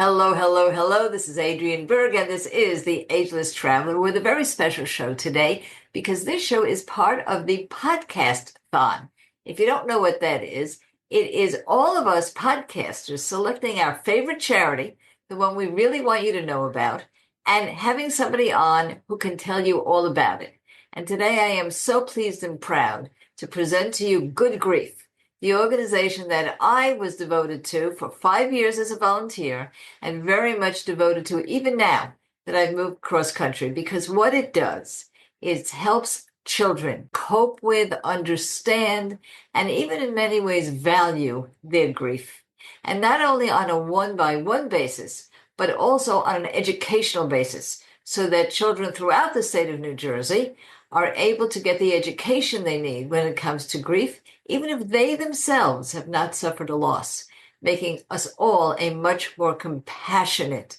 Hello, hello, hello. This is Adrienne Berg, and this is the Ageless Traveler with a very special show today because this show is part of the Podcastathon. If you don't know what that is, it is all of us podcasters selecting our favorite charity, the one we really want you to know about, and having somebody on who can tell you all about it. And today I am so pleased and proud to present to you Good Grief, the organization that I was devoted to for 5 years as a volunteer and very much devoted to even now that I've moved cross country, because what it does is helps children cope with, understand, and even in many ways value their grief. And not only on a one-by-one basis, but also on an educational basis, so that children throughout the state of New Jersey are able to get the education they need when it comes to grief, even if they themselves have not suffered a loss, making us all a much more compassionate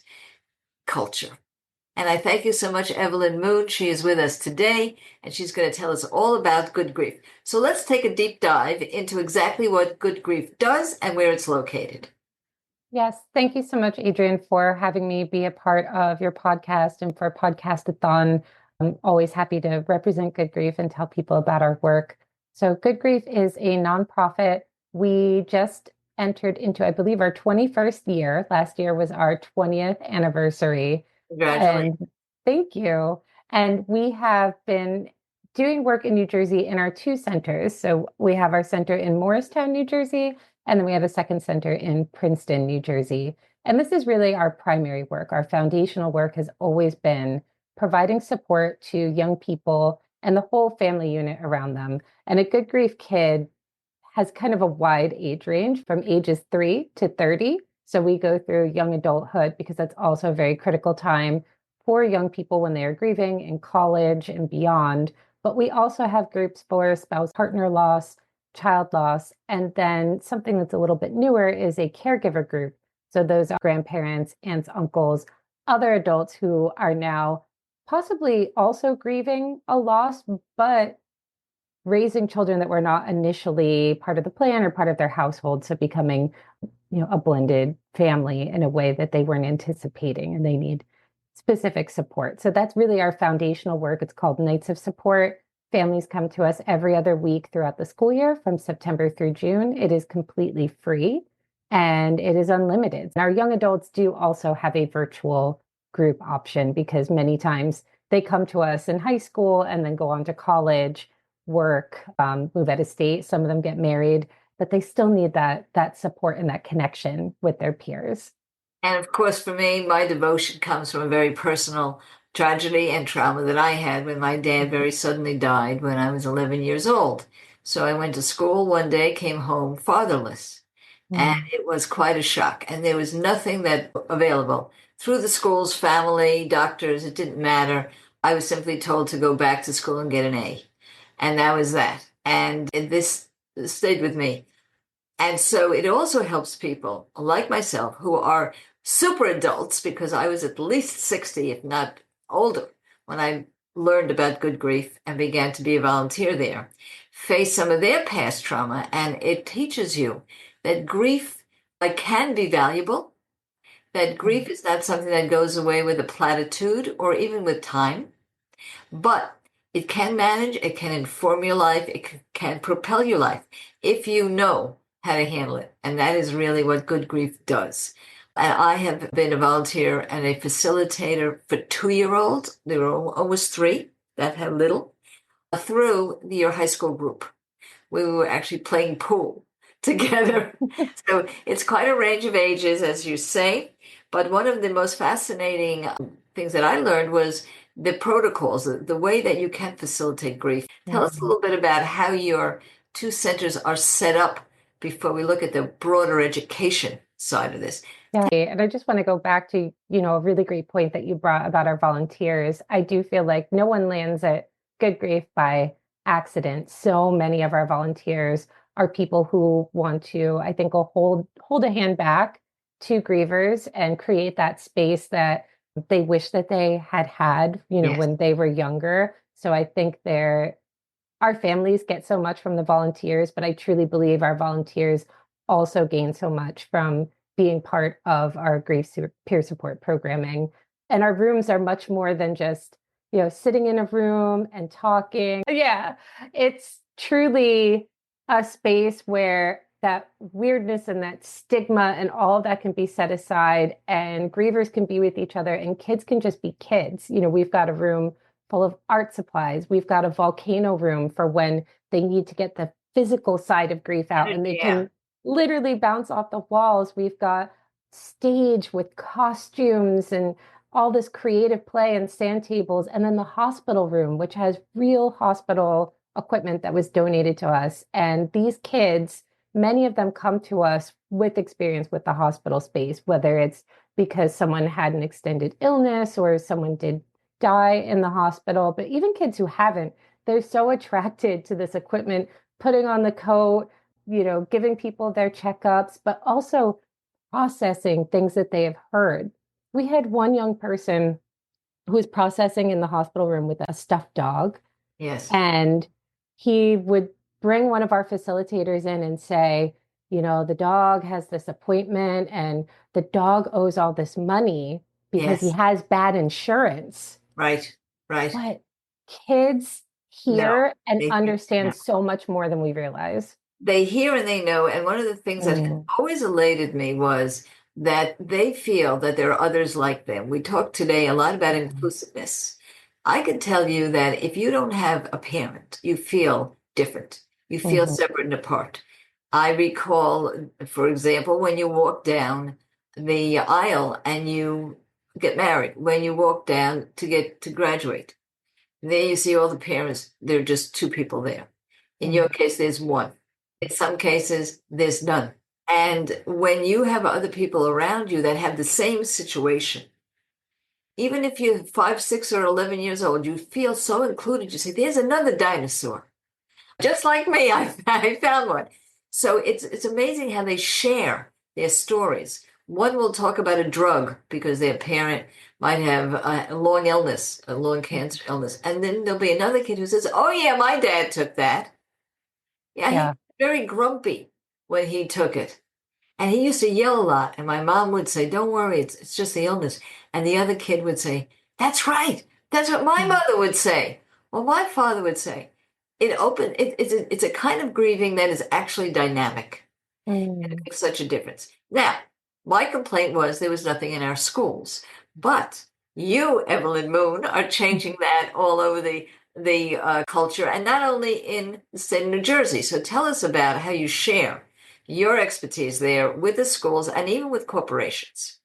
culture. And I thank you so much, Evelyn Moon. She is with us today, and she's going to tell us all about Good Grief. So let's take a deep dive into exactly what Good Grief does and where it's located. Yes, thank you so much, Adrienne, for having me be a part of your podcast and for Podcastathon. I'm always happy to represent Good Grief and tell people about our work. So Good Grief is a nonprofit. We just entered into, I believe, our 21st year. Last year was our 20th anniversary. Congratulations. And thank you. And we have been doing work in New Jersey in our two centers. So we have our center in Morristown, New Jersey, and then we have a second center in Princeton, New Jersey. And this is really our primary work. Our foundational work has always been providing support to young people and the whole family unit around them. And a Good Grief kid has kind of a wide age range from ages 3 to 30. So we go through young adulthood because that's also a very critical time for young people when they are grieving in college and beyond. But we also have groups for spouse partner loss, child loss, and then something that's a little bit newer is a caregiver group. So those are grandparents, aunts, uncles, other adults who are now possibly also grieving a loss, but raising children that were not initially part of the plan or part of their household. So becoming, a blended family in a way that they weren't anticipating, and they need specific support. So that's really our foundational work. It's called Nights of Support. Families come to us every other week throughout the school year from September through June. It is completely free and it is unlimited. Our young adults do also have a virtual group option because many times they come to us in high school and then go on to college, work, move out of state. Some of them get married, but they still need that support and that connection with their peers. And of course, for me, my devotion comes from a very personal tragedy and trauma that I had when my dad very suddenly died when I was 11 years old. So I went to school one day, came home fatherless, and Mm. it was quite a shock. And there was nothing that available through the school's family, doctors, it didn't matter. I was simply told to go back to school and get an A. And that was that. And this stayed with me. And so it also helps people like myself who are super adults, because I was at least 60, if not older, when I learned about Good Grief and began to be a volunteer there, face some of their past trauma. And it teaches you that grief can be valuable, that grief is not something that goes away with a platitude or even with time, but it can manage, it can inform your life, can propel your life if you know how to handle it. And that is really what Good Grief does. And I have been a volunteer and a facilitator for 2-year-olds. They were almost 3 that had little, through your high school group. We were actually playing pool together. So it's quite a range of ages, as you say. But one of the most fascinating things that I learned was the protocols, the way that you can facilitate grief. Tell us a little bit about how your two centers are set up before we look at the broader education side of this. Yeah. And I just want to go back to, a really great point that you brought about our volunteers. I do feel like no one lands at Good Grief by accident. So many of our volunteers are people who want to, I think, hold a hand back to grievers and create that space that they wish that they had, Yes. when they were younger. So I think our families get so much from the volunteers, but I truly believe our volunteers also gain so much from being part of our peer support programming. And our rooms are much more than just, sitting in a room and talking. Yeah, it's truly a space where that weirdness and that stigma and all of that can be set aside, and grievers can be with each other, and kids can just be kids. We've got a room full of art supplies. We've got a volcano room for when they need to get the physical side of grief out, and they Yeah. can literally bounce off the walls. We've got stage with costumes and all this creative play and sand tables, and then the hospital room, which has real hospital equipment that was donated to us. And these kids, many of them come to us with experience with the hospital space, whether it's because someone had an extended illness or someone did die in the hospital, but even kids who haven't, they're so attracted to this equipment, putting on the coat, giving people their checkups, but also processing things that they have heard. We had one young person who was processing in the hospital room with a stuffed dog, Yes. and he would bring one of our facilitators in and say, the dog has this appointment and the dog owes all this money because he Yes. has bad insurance. Right. Right. But kids No. hear and They hear, no. understand so much more than we realize. They hear and they know. And one of the things that Mm. always elated me was that they feel that there are others like them. We talked today a lot about inclusiveness. I can tell you that if you don't have a parent, you feel different. You feel Mhm. separate and apart. I recall, for example, when you walk down the aisle and you get married, when you walk down to get to graduate, there you see all the parents. There are just two people there. In your Mhm. case, there's one. In some cases, there's none. And when you have other people around you that have the same situation, even if you're 5, 6, or 11 years old, you feel so included. You say, there's another dinosaur. Just like me, I found one. So it's amazing how they share their stories. One will talk about a drug because their parent might have a long illness, a long cancer illness. And then there'll be another kid who says, oh, yeah, my dad took that. Yeah, he was Yeah. very grumpy when he took it. And he used to yell a lot. And my mom would say, don't worry, it's just the illness. And the other kid would say, that's right. That's what my mother would say. Or my father would say. It's a kind of grieving that is actually dynamic. And it Mm. makes such a difference. Now, my complaint was there was nothing in our schools. But you, Evelyn Moon, are changing that all over the culture, and not only in the state of New Jersey. So tell us about how you share your expertise there with the schools and even with corporations.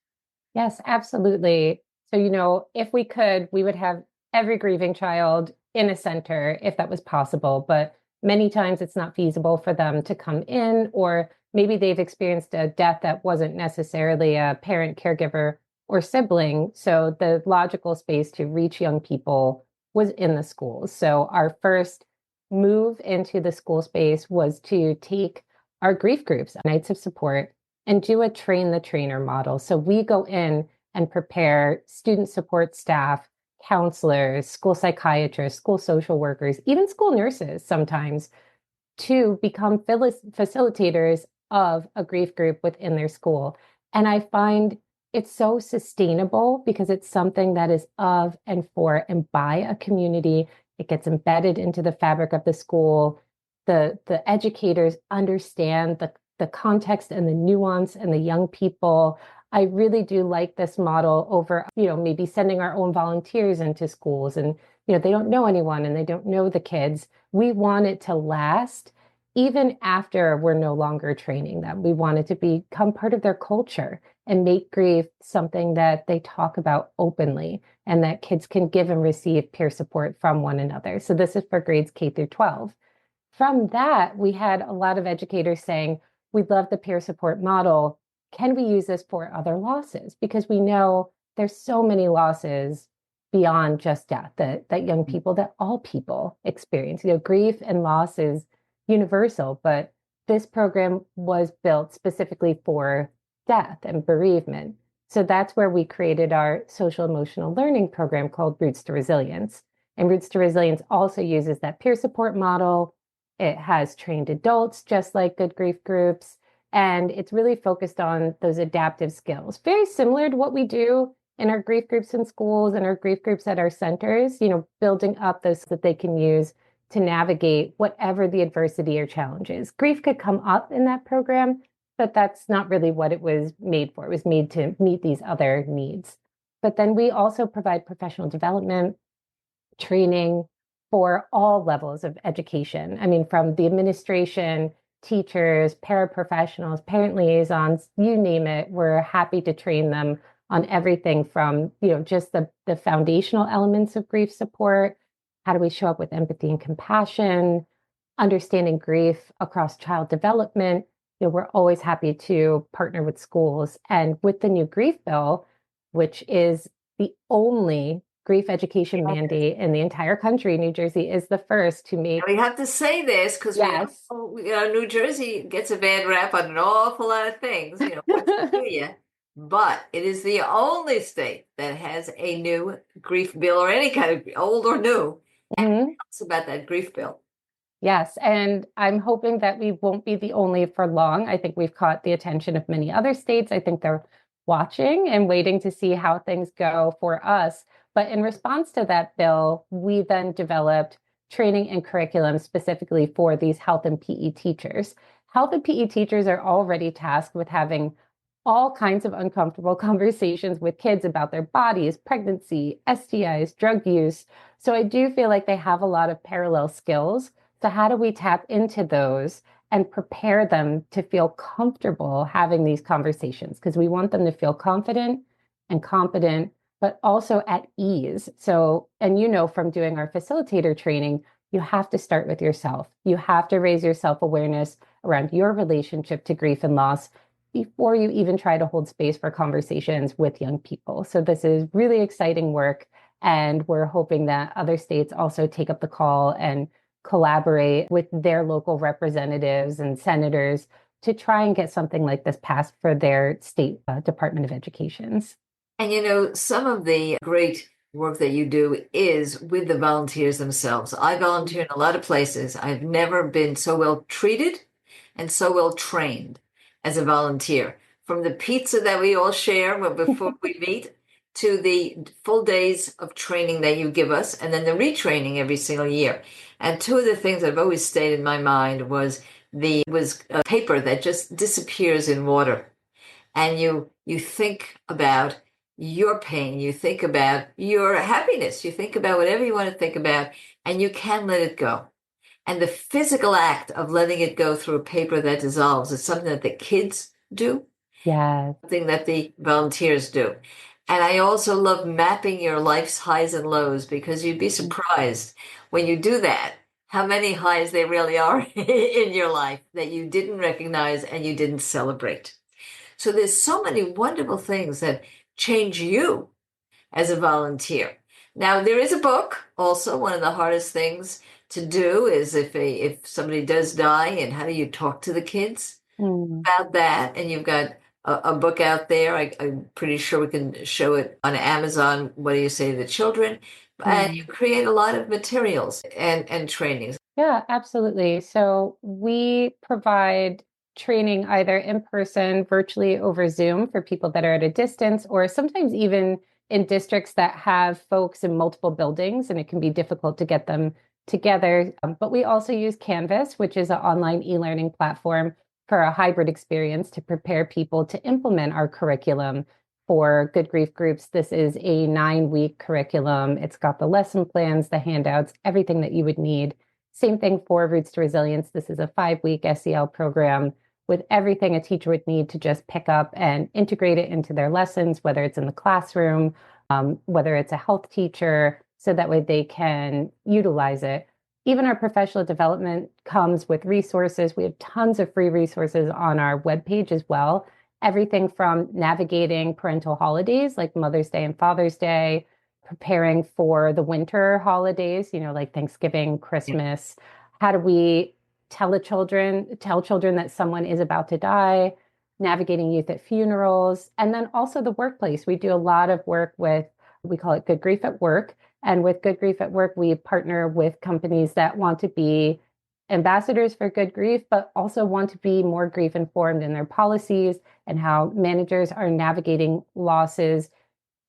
Yes, absolutely. So, if we could, we would have every grieving child in a center if that was possible. But many times it's not feasible for them to come in, or maybe they've experienced a death that wasn't necessarily a parent, caregiver, or sibling. So the logical space to reach young people was in the schools. So our first move into the school space was to take our grief groups, nights of support, and do a train the trainer model. So we go in and prepare student support staff, counselors, school psychiatrists, school social workers, even school nurses sometimes to become facilitators of a grief group within their school. And I find it's so sustainable because it's something that is of and for and by a community. It gets embedded into the fabric of the school. The educators understand the context and the nuance and the young people. I really do like this model over, maybe sending our own volunteers into schools, and, they don't know anyone and they don't know the kids. We want it to last even after we're no longer training them. We want it to become part of their culture and make grief something that they talk about openly and that kids can give and receive peer support from one another. So this is for grades K through 12. From that, we had a lot of educators saying, we love the peer support model. Can we use this for other losses? Because we know there's so many losses beyond just death that young people, that all people experience. Grief and loss is universal, but this program was built specifically for death and bereavement. So that's where we created our social emotional learning program called Roots to Resilience. And Roots to Resilience also uses that peer support model. It has trained adults, just like Good Grief Groups. And it's really focused on those adaptive skills, very similar to what we do in our grief groups in schools and our grief groups at our centers, building up those that they can use to navigate whatever the adversity or challenge is. Grief could come up in that program, but that's not really what it was made for. It was made to meet these other needs. But then we also provide professional development, training for all levels of education. I mean, from the administration, teachers, paraprofessionals, parent liaisons, you name it, we're happy to train them on everything from, just the foundational elements of grief support. How do we show up with empathy and compassion, understanding grief across child development? We're always happy to partner with schools. And with the new grief bill, which is the only grief education mandate in the entire country, New Jersey is the first to make. We have to say this because Yes. New Jersey gets a bad rap on an awful lot of things, but it is the only state that has a new grief bill or any kind of old or new. And it's about that grief bill. Yes, and I'm hoping that we won't be the only for long. I think we've caught the attention of many other states. I think they're watching and waiting to see how things go for us. But in response to that bill, we then developed training and curriculum specifically for these health and PE teachers. Health and PE teachers are already tasked with having all kinds of uncomfortable conversations with kids about their bodies, pregnancy, STIs, drug use. So I do feel like they have a lot of parallel skills. So how do we tap into those and prepare them to feel comfortable having these conversations? Because we want them to feel confident and competent, but also at ease. So, and from doing our facilitator training, you have to start with yourself. You have to raise your self-awareness around your relationship to grief and loss before you even try to hold space for conversations with young people. So this is really exciting work. And we're hoping that other states also take up the call and collaborate with their local representatives and senators to try and get something like this passed for their state Department of Educations. And some of the great work that you do is with the volunteers themselves. I volunteer in a lot of places. I've never been so well treated and so well trained as a volunteer. From the pizza that we all share before we meet to the full days of training that you give us, and then the retraining every single year. And two of the things I've always stayed in my mind was a paper that just disappears in water. And you think about your pain, you think about your happiness, you think about whatever you want to think about, and you can let it go. And the physical act of letting it go through a paper that dissolves is something that the kids do, something that the volunteers do. And I also love mapping your life's highs and lows, because you'd be surprised when you do that, how many highs there really are in your life that you didn't recognize and you didn't celebrate. So there's so many wonderful things that change you as a volunteer. Now, there is a book also. One of the hardest things to do is if somebody does die, and how do you talk to the kids about that? And you've got a book out there. I'm pretty sure we can show it on Amazon. What do you say to the children? And you create a lot of materials and trainings. Yeah, absolutely. So we provide training either in person, virtually over Zoom for people that are at a distance, or sometimes even in districts that have folks in multiple buildings, and it can be difficult to get them together. But we also use Canvas, which is an online e-learning platform for a hybrid experience to prepare people to implement our curriculum for Good Grief groups. This is a 9-week curriculum. It's got the lesson plans, the handouts, everything that you would need. Same thing for Roots to Resilience. This is a 5-week SEL program with everything a teacher would need to just pick up and integrate it into their lessons, whether it's in the classroom, whether it's a health teacher, so that way they can utilize it. Even our professional development comes with resources. We have tons of free resources on our webpage as well. Everything from navigating parental holidays like Mother's Day and Father's Day, preparing for the winter holidays, like Thanksgiving, Christmas. How do we tell children that someone is about to die, navigating youth at funerals, and then also the workplace. We do a lot of work with, we call it Good Grief at Work. And with Good Grief at Work, we partner with companies that want to be ambassadors for good grief, but also want to be more grief informed in their policies and how managers are navigating losses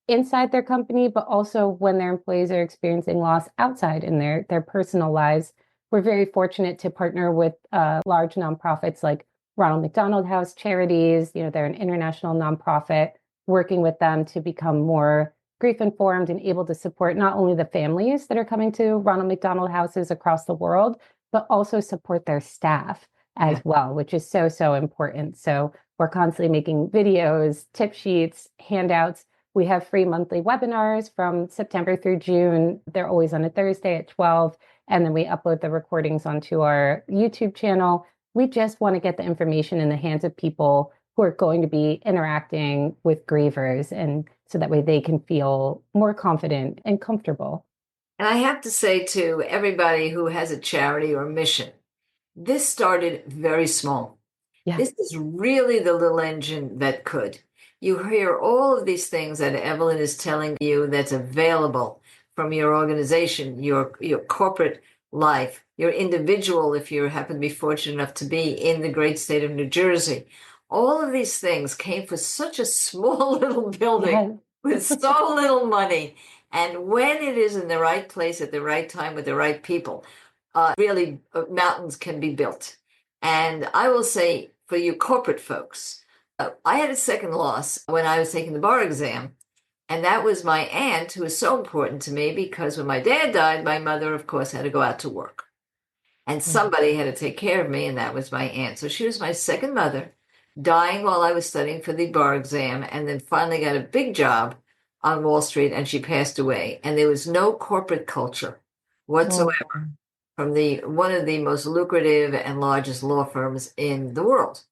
inside their company, but also when their employees are experiencing loss outside in their personal lives. We're very fortunate to partner with large nonprofits like Ronald McDonald House, Charities. They're an international nonprofit, working with them to become more grief informed and able to support not only the families that are coming to Ronald McDonald Houses across the world, but also support their staff as Yeah. well, which is so, so important. So we're constantly making videos, tip sheets, handouts. We have free monthly webinars from September through June. They're always on a Thursday at 12. And then we upload the recordings onto our YouTube channel. We just want to get the information in the hands of people who are going to be interacting with grievers, and so that way they can feel more confident and comfortable. And I have to say to everybody who has a charity or mission, this started very small. Yeah. This is really the little engine that could. You hear all of these things that Evelyn is telling you that's available from your organization, your corporate life, your individual, if you happen to be fortunate enough to be in the great state of New Jersey. All of these things came for such a small little building Yeah. with so little money. And when it is in the right place at the right time with the right people, really mountains can be built. And I will say for you corporate folks, I had a second loss when I was taking the bar exam. And that was my aunt, who was so important to me because when my dad died, my mother, of course, had to go out to work. And somebody had to take care of me, and that was my aunt. So she was my second mother, dying while I was studying for the bar exam, and then finally got a big job on Wall Street, and she passed away. And there was no corporate culture Oh, whatsoever from the one of the most lucrative and largest law firms in the world.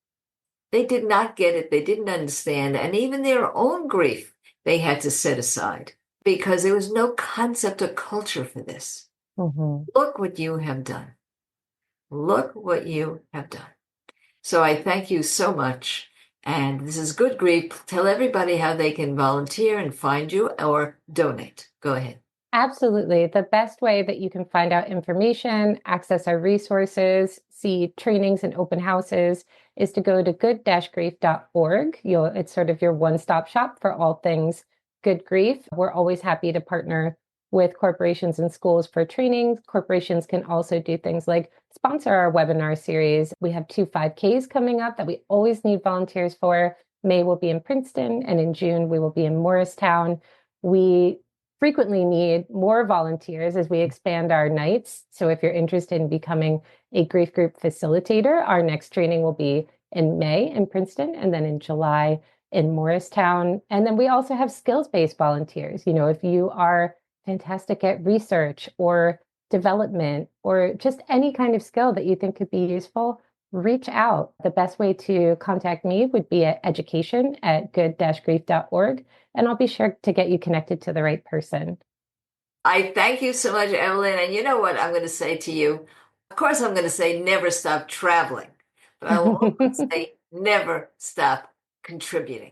They did not get it. They didn't understand. And even their own grief, they had to set aside because there was no concept or culture for this. mhm. Look what you have done. Look what you have done. So I thank you so much. And this is good grief. Tell everybody how they can volunteer and find you or donate. Go ahead. Absolutely. The best way that you can find out information, access our resources, see trainings and open houses is to go to good-grief.org. It's sort of your one-stop shop for all things good grief. We're always happy to partner with corporations and schools for training. Corporations can also do things like sponsor our webinar series. We have 2 5Ks coming up that we always need volunteers for. May will be in Princeton, and in June we will be in Morristown. We frequently need more volunteers as we expand our nights. So if you're interested in becoming a grief group facilitator, our next training will be in May in Princeton, and then in July in Morristown. And then we also have skills-based volunteers. If you are fantastic at research or development or just any kind of skill that you think could be useful, reach out. The best way to contact me would be at education@good-grief.org, and I'll be sure to get you connected to the right person. I thank you so much, Evelyn. And you know what I'm going to say to you? Of course, I'm going to say never stop traveling, but I will also say never stop contributing.